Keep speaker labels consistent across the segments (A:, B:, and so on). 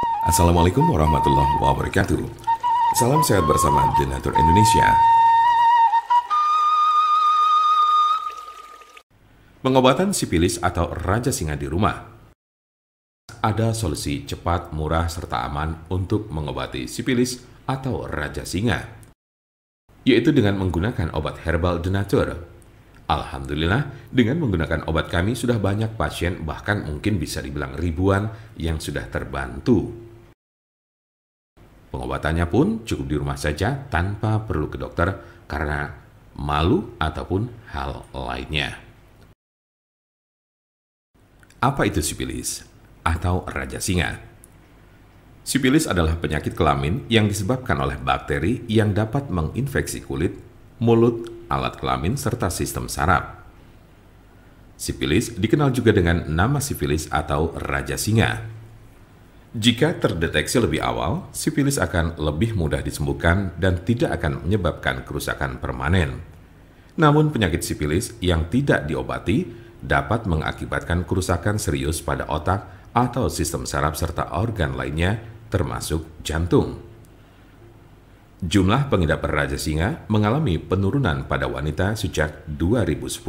A: Assalamualaikum warahmatullahi wabarakatuh. Salam sehat bersama Denatur Indonesia. Pengobatan sipilis atau raja singa di rumah. Ada solusi cepat, murah, serta aman untuk mengobati sipilis atau raja singa, yaitu dengan menggunakan obat herbal Denatur. Alhamdulillah, dengan menggunakan obat kami sudah banyak pasien, bahkan mungkin bisa dibilang ribuan, yang sudah terbantu. Pengobatannya pun cukup di rumah saja tanpa perlu ke dokter karena malu ataupun hal lainnya. Apa itu sipilis atau raja singa? Sipilis adalah penyakit kelamin yang disebabkan oleh bakteri yang dapat menginfeksi kulit, mulut, alat kelamin, serta sistem saraf. Sipilis dikenal juga dengan nama sifilis atau raja singa. Jika terdeteksi lebih awal, sipilis akan lebih mudah disembuhkan dan tidak akan menyebabkan kerusakan permanen. Namun penyakit sipilis yang tidak diobati dapat mengakibatkan kerusakan serius pada otak atau sistem saraf serta organ lainnya termasuk jantung. Jumlah pengidap raja singa mengalami penurunan pada wanita sejak 2010.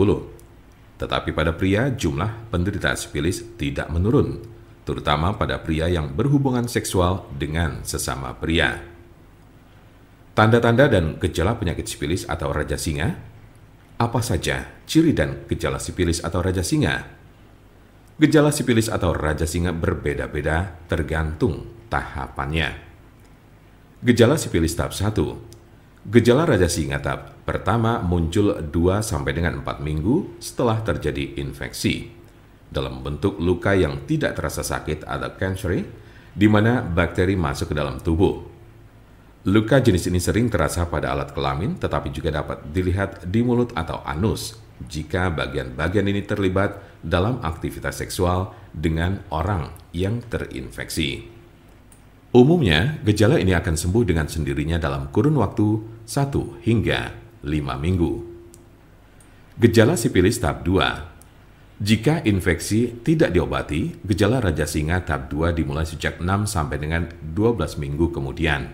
A: Tetapi pada pria jumlah penderita sipilis tidak menurun, terutama pada pria yang berhubungan seksual dengan sesama pria. Tanda-tanda dan gejala penyakit sipilis atau raja singa. Apa saja ciri dan gejala sipilis atau raja singa? Gejala sipilis atau raja singa berbeda-beda tergantung tahapannya. Gejala sipilis tahap 1. Gejala raja singa tahap pertama muncul 2-4 minggu setelah terjadi infeksi dalam bentuk luka yang tidak terasa sakit atau cancer, di mana bakteri masuk ke dalam tubuh. Luka jenis ini sering terasa pada alat kelamin, tetapi juga dapat dilihat di mulut atau anus jika bagian-bagian ini terlibat dalam aktivitas seksual dengan orang yang terinfeksi. Umumnya, gejala ini akan sembuh dengan sendirinya dalam kurun waktu 1 hingga 5 minggu. Gejala sipilis tahap 2. Jika infeksi tidak diobati, gejala raja singa tahap 2 dimulai sejak 6-12 minggu kemudian.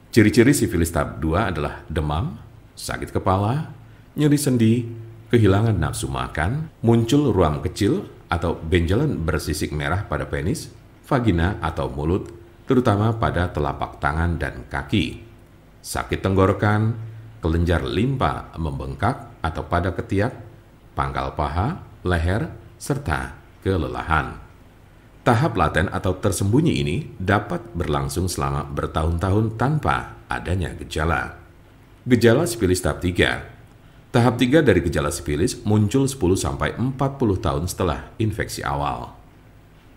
A: Ciri-ciri sifilis tahap 2 adalah demam, sakit kepala, nyeri sendi, kehilangan nafsu makan, muncul ruam kecil atau benjolan bersisik merah pada penis, vagina atau mulut, terutama pada telapak tangan dan kaki, sakit tenggorokan, kelenjar limpa membengkak atau pada ketiak, pangkal paha, leher, serta kelelahan. Tahap laten atau tersembunyi ini dapat berlangsung selama bertahun-tahun tanpa adanya gejala. Gejala sipilis tahap 3. Tahap 3 dari gejala sipilis muncul 10-40 tahun setelah infeksi awal.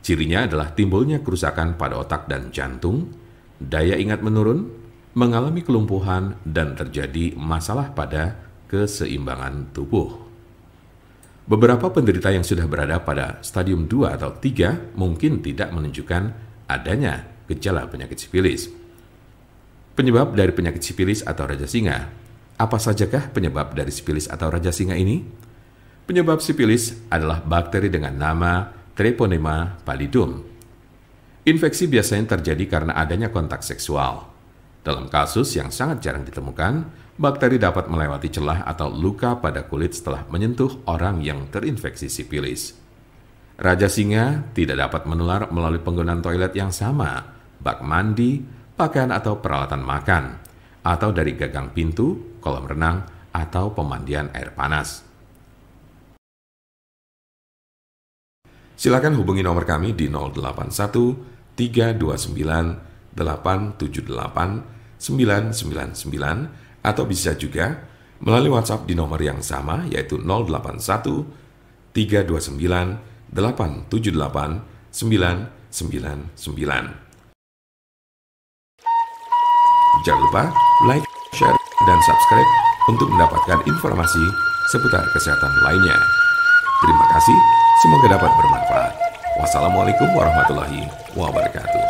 A: Cirinya adalah timbulnya kerusakan pada otak dan jantung, daya ingat menurun, mengalami kelumpuhan, dan terjadi masalah pada keseimbangan tubuh. Beberapa penderita yang sudah berada pada stadium 2 atau 3 mungkin tidak menunjukkan adanya gejala penyakit sipilis. Penyebab dari penyakit sipilis atau raja singa. Apa sajakah penyebab dari sipilis atau raja singa ini? Penyebab sipilis adalah bakteri dengan nama Treponema pallidum. Infeksi biasanya terjadi karena adanya kontak seksual. Dalam kasus yang sangat jarang ditemukan, bakteri dapat melewati celah atau luka pada kulit setelah menyentuh orang yang terinfeksi sipilis. Raja singa tidak dapat menular melalui penggunaan toilet yang sama, bak mandi, pakaian atau peralatan makan, atau dari gagang pintu, kolam renang, atau pemandian air panas. Silakan hubungi nomor kami di 081 329 878 999 atau bisa juga melalui WhatsApp di nomor yang sama yaitu 081 329 878 999. Jangan lupa like, share, dan subscribe untuk mendapatkan informasi seputar kesehatan lainnya. Terima kasih, semoga dapat bermanfaat. Wassalamualaikum warahmatullahi wabarakatuh.